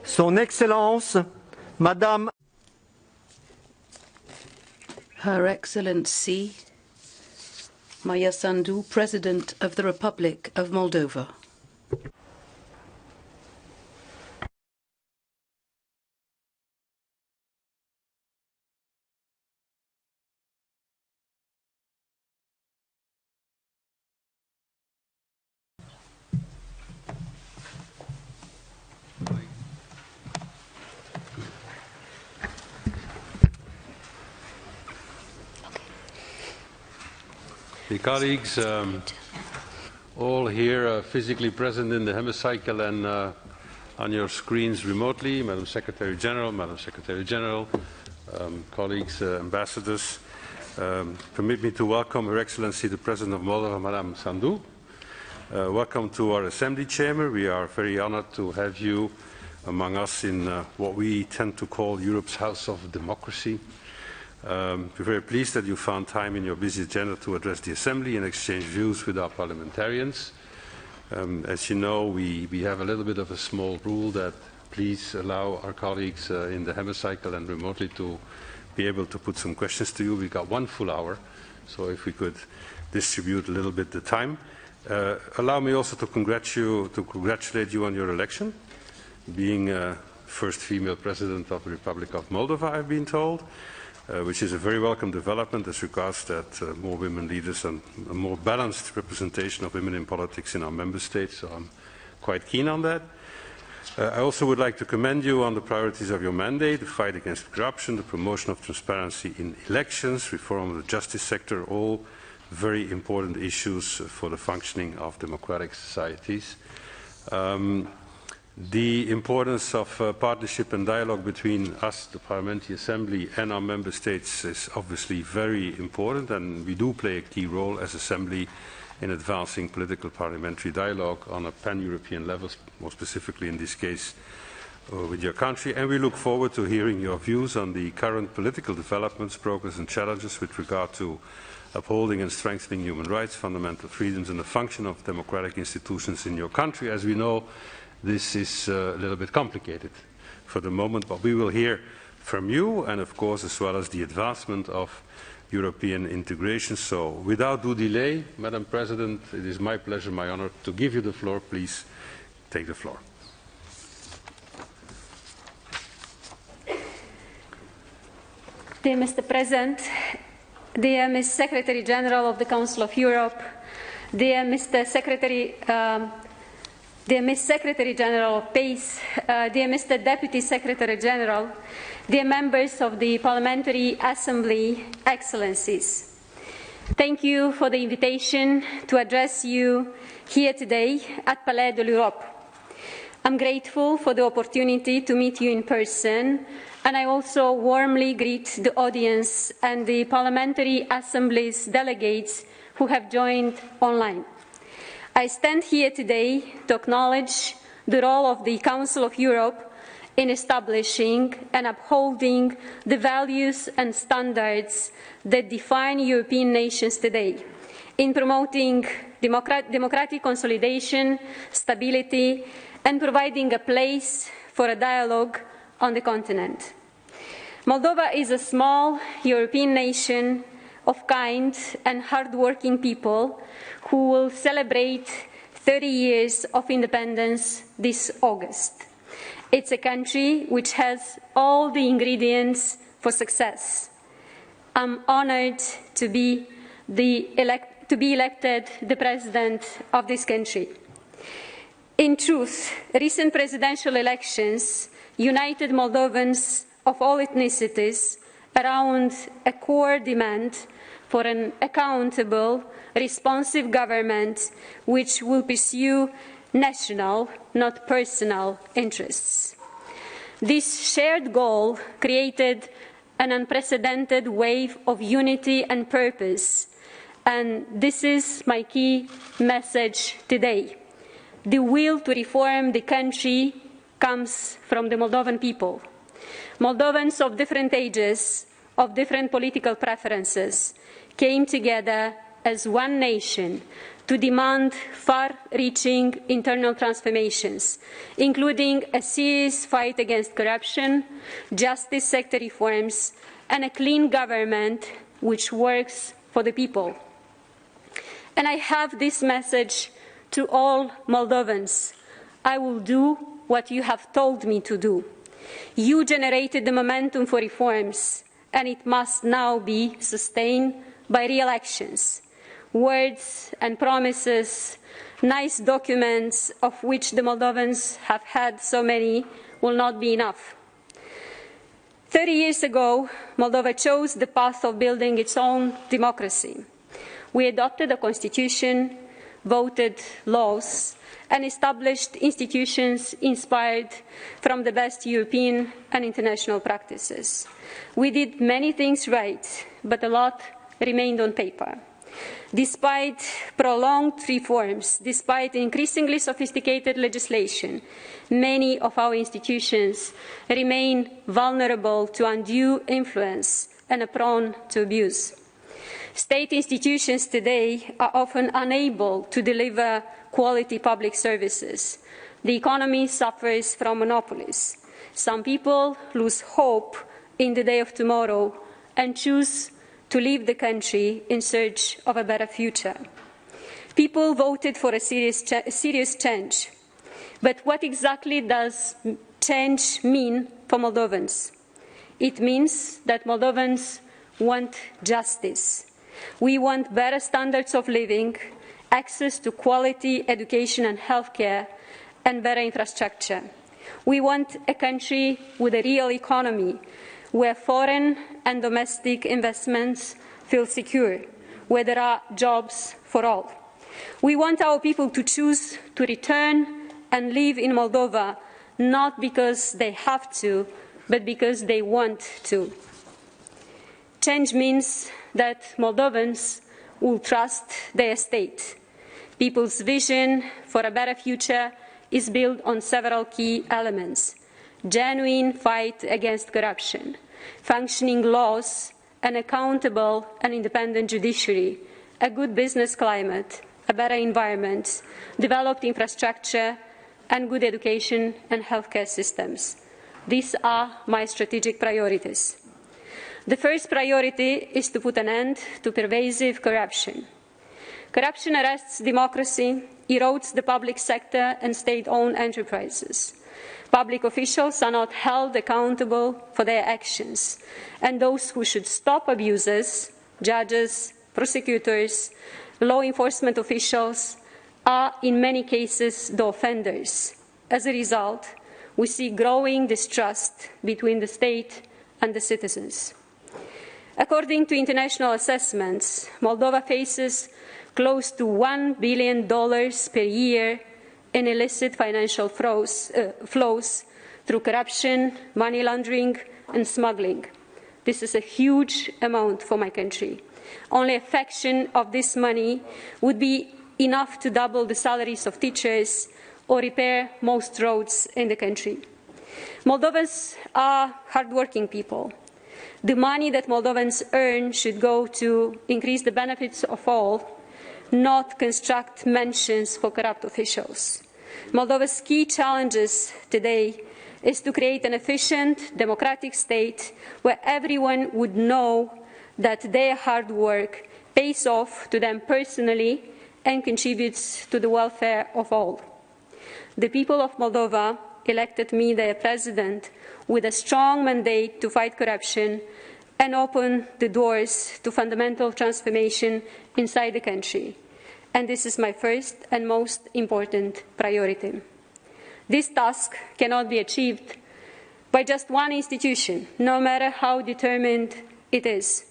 Son Excellence, Madame Her Excellency, Maia Sandu, President of the Republic of Moldova. The colleagues, all here physically present in the hemicycle and on your screens remotely, Madam Secretary General, colleagues, ambassadors, permit me to welcome Her Excellency the President of Moldova, Madam Sandu. Welcome to our Assembly Chamber. We are very honored to have you among us in what we tend to call Europe's House of Democracy. We're very pleased that you found time in your busy agenda to address the Assembly and exchange views with our parliamentarians. As you know, we have a little bit of a small rule that please allow our colleagues in the hemicycle and remotely to be able to put some questions to you. We've got 1 full hour, so if we could distribute a little bit the time. Allow me also to congratulate you on your election, being first female President of the Republic of Moldova, I've been told. Which is a very welcome development as regards that more women leaders and a more balanced representation of women in politics in our member states, so I'm quite keen on that. I also would like to commend you on the priorities of your mandate, the fight against corruption, the promotion of transparency in elections, reform of the justice sector, all very important issues for the functioning of democratic societies. The importance of partnership and dialogue between us, the Parliamentary Assembly, and our member states is obviously very important, and we do play a key role as Assembly in advancing political parliamentary dialogue on a pan-European level, more specifically in this case with your country. And we look forward to hearing your views on the current political developments, progress and challenges with regard to upholding and strengthening human rights, fundamental freedoms and the function of democratic institutions in your country. As we know, this is a little bit complicated for the moment, but we will hear from you and, of course, as well as the advancement of European integration. So, without due delay, Madam President, it is my pleasure, my honor, to give you the floor. Please take the floor. Dear Mr. President, dear Ms. Secretary General of the Council of Europe, dear Mr. Dear Ms. Secretary General of PACE, dear Mr. Deputy Secretary General, dear members of the Parliamentary Assembly, Excellencies. Thank you for the invitation to address you here today at Palais de l'Europe. I'm grateful for the opportunity to meet you in person, and I also warmly greet the audience and the Parliamentary Assembly's delegates who have joined online. I stand here today to acknowledge the role of the Council of Europe in establishing and upholding the values and standards that define European nations today, in promoting democratic consolidation, stability, and providing a place for a dialogue on the continent. Moldova is a small European nation of kind and hard-working people who will celebrate 30 years of independence this August. It's a country which has all the ingredients for success. I'm honored to be elected the President of this country. In truth, recent presidential elections united Moldovans of all ethnicities around a core demand for an accountable, responsive government which will pursue national, not personal, interests. This shared goal created an unprecedented wave of unity and purpose, and this is my key message today. The will to reform the country comes from the Moldovan people. Moldovans of different ages, of different political preferences, came together as one nation to demand far-reaching internal transformations, including a serious fight against corruption, justice sector reforms, and a clean government which works for the people. And I have this message to all Moldovans. I will do what you have told me to do. You generated the momentum for reforms, and it must now be sustained by real actions. Words and promises, nice documents of which the Moldovans have had so many, will not be enough. 30 years ago, Moldova chose the path of building its own democracy. We adopted a constitution, voted laws, and established institutions inspired from the best European and international practices. We did many things right, but a lot remained on paper. Despite prolonged reforms, despite increasingly sophisticated legislation, many of our institutions remain vulnerable to undue influence and are prone to abuse. State institutions today are often unable to deliver quality public services. The economy suffers from monopolies. Some people lose hope in the day of tomorrow and choose to leave the country in search of a better future. People voted for a serious change. But what exactly does change mean for Moldovans? It means that Moldovans want justice. We want better standards of living, access to quality education and healthcare, and better infrastructure. We want a country with a real economy, where foreign and domestic investments feel secure, where there are jobs for all. We want our people to choose to return and live in Moldova, not because they have to, but because they want to. Change means that Moldovans will trust their state. People's vision for a better future is built on several key elements: genuine fight against corruption, functioning laws, an accountable and independent judiciary, a good business climate, a better environment, developed infrastructure, and good education and healthcare systems. These are my strategic priorities. The first priority is to put an end to pervasive corruption. Corruption arrests democracy, erodes the public sector and state-owned enterprises. Public officials are not held accountable for their actions, and those who should stop abuses, judges, prosecutors, law enforcement officials, are in many cases the offenders. As a result, we see growing distrust between the state and the citizens. According to international assessments, Moldova faces close to $1 billion per year in illicit financial flows through corruption, money laundering, and smuggling. This is a huge amount for my country. Only a fraction of this money would be enough to double the salaries of teachers or repair most roads in the country. Moldovans are hardworking people. The money that Moldovans earn should go to increase the benefits of all, not construct mansions for corrupt officials. Moldova's key challenges today is to create an efficient, democratic state where everyone would know that their hard work pays off to them personally and contributes to the welfare of all. The people of Moldova elected me their president with a strong mandate to fight corruption and open the doors to fundamental transformation inside the country. And this is my first and most important priority. This task cannot be achieved by just one institution, no matter how determined it is.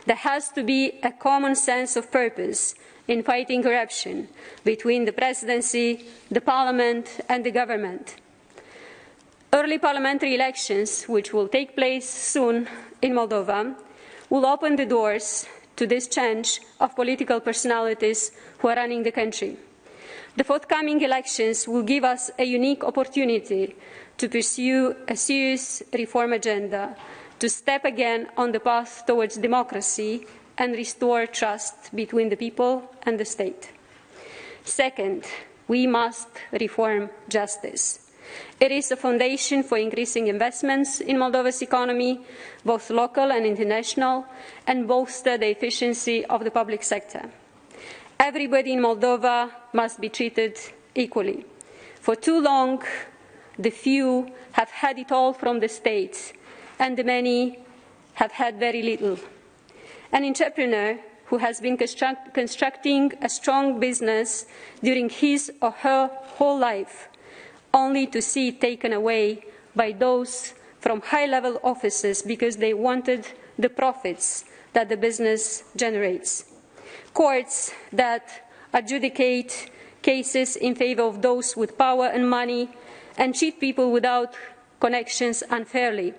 There has to be a common sense of purpose in fighting corruption between the presidency, the parliament, and the government. Early parliamentary elections, which will take place soon in Moldova, will open the doors to this change of political personalities who are running the country. The forthcoming elections will give us a unique opportunity to pursue a serious reform agenda, to step again on the path towards democracy and restore trust between the people and the state. Second, we must reform justice. It is a foundation for increasing investments in Moldova's economy, both local and international, and bolster the efficiency of the public sector. Everybody in Moldova must be treated equally. For too long, the few have had it all from the state, and the many have had very little. An entrepreneur who has been constructing a strong business during his or her whole life, only to see it taken away by those from high-level offices because they wanted the profits that the business generates. Courts that adjudicate cases in favor of those with power and money and treat people without connections unfairly,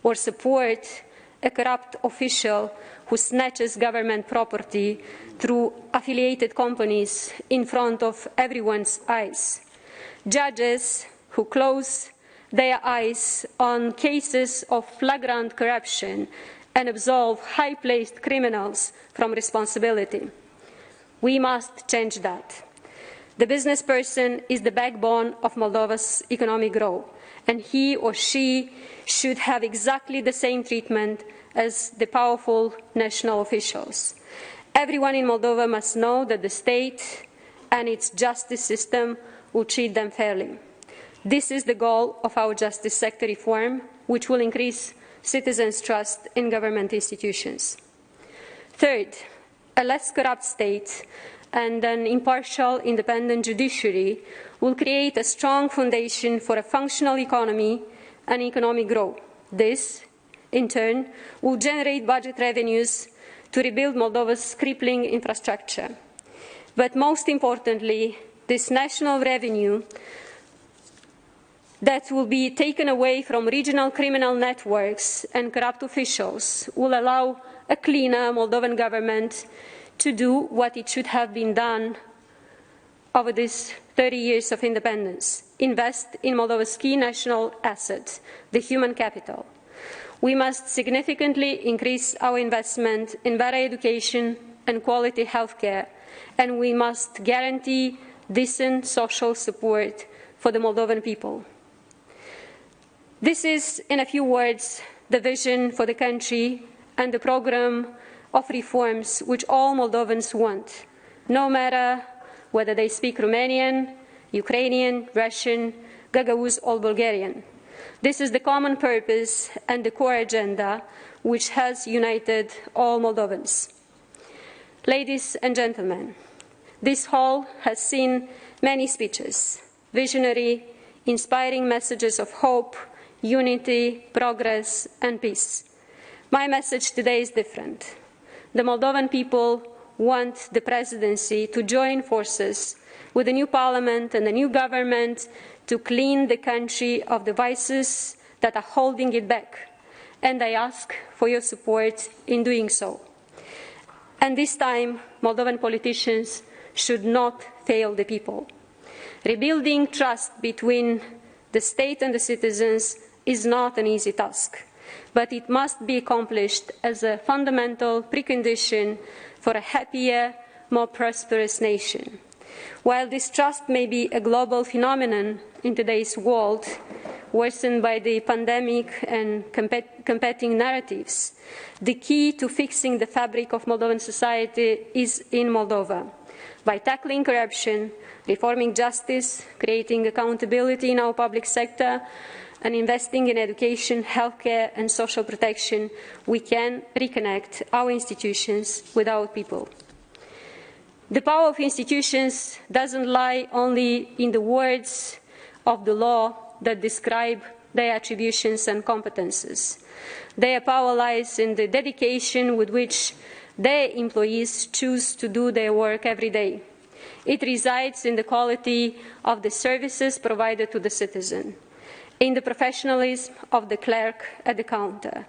or support a corrupt official who snatches government property through affiliated companies in front of everyone's eyes. Judges who close their eyes on cases of flagrant corruption and absolve high-placed criminals from responsibility. We must change that. The business person is the backbone of Moldova's economic growth, and he or she should have exactly the same treatment as the powerful national officials. Everyone in Moldova must know that the state and its justice system will treat them fairly. This is the goal of our justice sector reform, which will increase citizens' trust in government institutions. Third, a less corrupt state and an impartial, independent judiciary will create a strong foundation for a functional economy and economic growth. This, in turn, will generate budget revenues to rebuild Moldova's crippling infrastructure. But most importantly, this national revenue that will be taken away from regional criminal networks and corrupt officials will allow a cleaner Moldovan government to do what it should have been done over these 30 years of independence: invest in Moldova's key national asset, the human capital. We must significantly increase our investment in better education and quality healthcare, and we must guarantee decent social support for the Moldovan people. This is, in a few words, the vision for the country and the program of reforms which all Moldovans want, no matter whether they speak Romanian, Ukrainian, Russian, Gagauz or Bulgarian. This is the common purpose and the core agenda which has united all Moldovans. Ladies and gentlemen, this hall has seen many speeches, visionary, inspiring messages of hope, unity, progress and peace. My message today is different. The Moldovan people want the presidency to join forces with the new parliament and the new government to clean the country of the vices that are holding it back. And I ask for your support in doing so. And this time, Moldovan politicians should not fail the people. Rebuilding trust between the state and the citizens is not an easy task, but it must be accomplished as a fundamental precondition for a happier, more prosperous nation. While this trust may be a global phenomenon in today's world, worsened by the pandemic and competing narratives, the key to fixing the fabric of Moldovan society is in Moldova. By tackling corruption, reforming justice, creating accountability in our public sector, and investing in education, healthcare and social protection, we can reconnect our institutions with our people. The power of institutions doesn't lie only in the words of the law that describe their attributions and competences. Their power lies in the dedication with which their employees choose to do their work every day. It resides in the quality of the services provided to the citizen, in the professionalism of the clerk at the counter,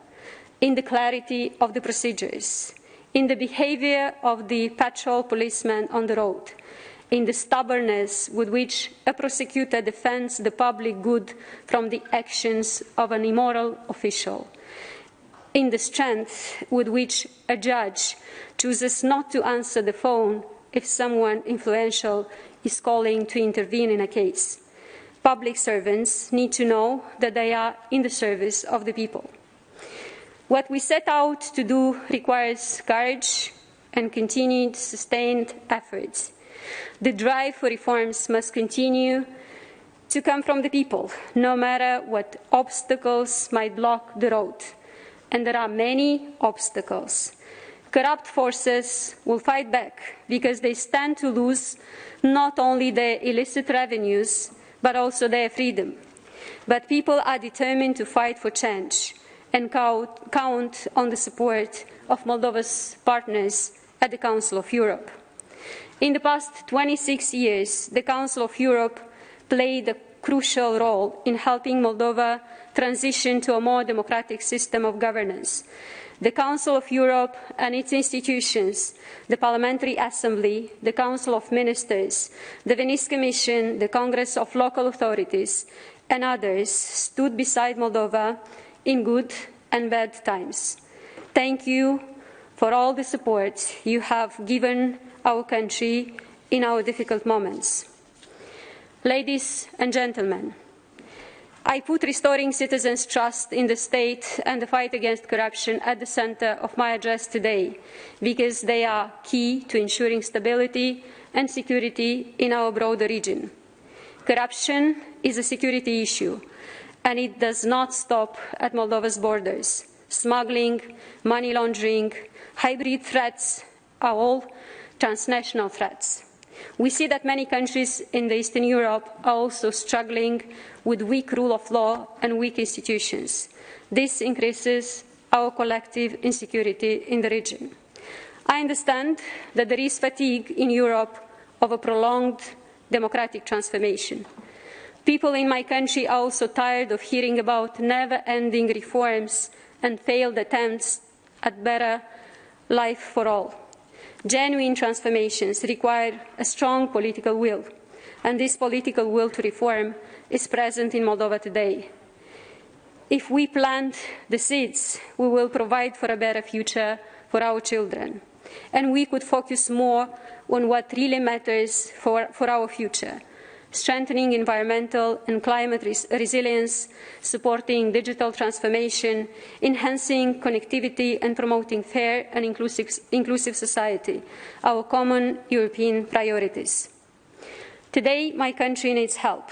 in the clarity of the procedures, in the behavior of the patrol policeman on the road, in the stubbornness with which a prosecutor defends the public good from the actions of an immoral official, in the strength with which a judge chooses not to answer the phone if someone influential is calling to intervene in a case. Public servants need to know that they are in the service of the people. What we set out to do requires courage and continued sustained efforts. The drive for reforms must continue to come from the people, no matter what obstacles might block the road. And there are many obstacles. Corrupt forces will fight back because they stand to lose not only their illicit revenues, but also their freedom. But people are determined to fight for change and count on the support of Moldova's partners at the Council of Europe. In the past 26 years, the Council of Europe played a crucial role in helping Moldova transition to a more democratic system of governance. The Council of Europe and its institutions, the Parliamentary Assembly, the Council of Ministers, the Venice Commission, the Congress of Local Authorities, and others stood beside Moldova in good and bad times. Thank you for all the support you have given our country in our difficult moments. Ladies and gentlemen, I put restoring citizens' trust in the state and the fight against corruption at the center of my address today, because they are key to ensuring stability and security in our broader region. Corruption is a security issue, and it does not stop at Moldova's borders. Smuggling, money laundering, hybrid threats are all transnational threats. We see that many countries in Eastern Europe are also struggling with weak rule of law and weak institutions. This increases our collective insecurity in the region. I understand that there is fatigue in Europe of a prolonged democratic transformation. People in my country are also tired of hearing about never-ending reforms and failed attempts at better life for all. Genuine transformations require a strong political will, and this political will to reform is present in Moldova today. If we plant the seeds, we will provide for a better future for our children, and we could focus more on what really matters for our future: strengthening environmental and climate resilience, supporting digital transformation, enhancing connectivity and promoting fair and inclusive society, our common European priorities. Today, my country needs help.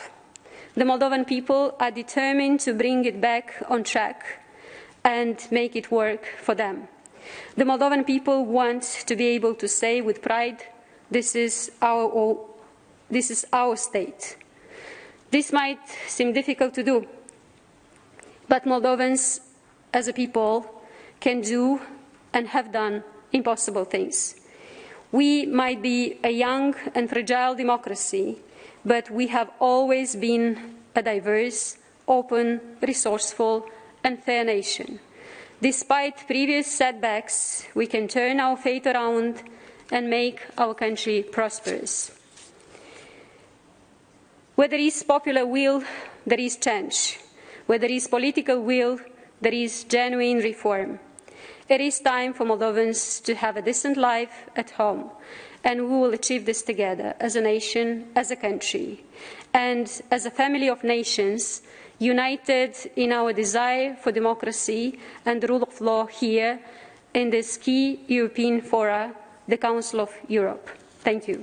The Moldovan people are determined to bring it back on track and make it work for them. The Moldovan people want to be able to say with pride, this is our state. This might seem difficult to do, but Moldovans as a people can do and have done impossible things. We might be a young and fragile democracy, but we have always been a diverse, open, resourceful, and fair nation. Despite previous setbacks, we can turn our fate around and make our country prosperous. Where there is popular will, there is change. Where there is political will, there is genuine reform. It is time for Moldovans to have a decent life at home, and we will achieve this together as a nation, as a country, and as a family of nations, united in our desire for democracy and the rule of law here in this key European fora, the Council of Europe. Thank you.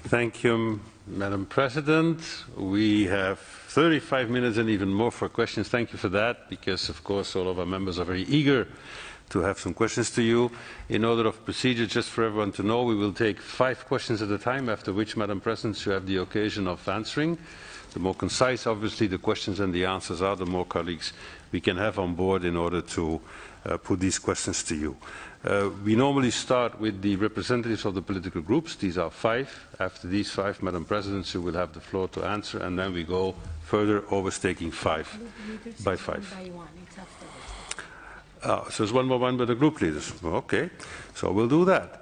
Thank you, Madam President. We have 35 minutes and even more for questions. Thank you for that, because, of course, all of our members are very eager to have some questions to you. In order of procedure, just for everyone to know, we will take 5 questions at a time, after which, Madam President, you have the occasion of answering. The more concise, obviously, the questions and the answers are, the more colleagues we can have on board in order to put these questions to you. We normally start with the representatives of the political groups. These are 5. After these 5, Madam President, you will have the floor to answer, and then we go further, overtaking 5 by 5. So it's one by one by the group leaders. Okay, so we'll do that.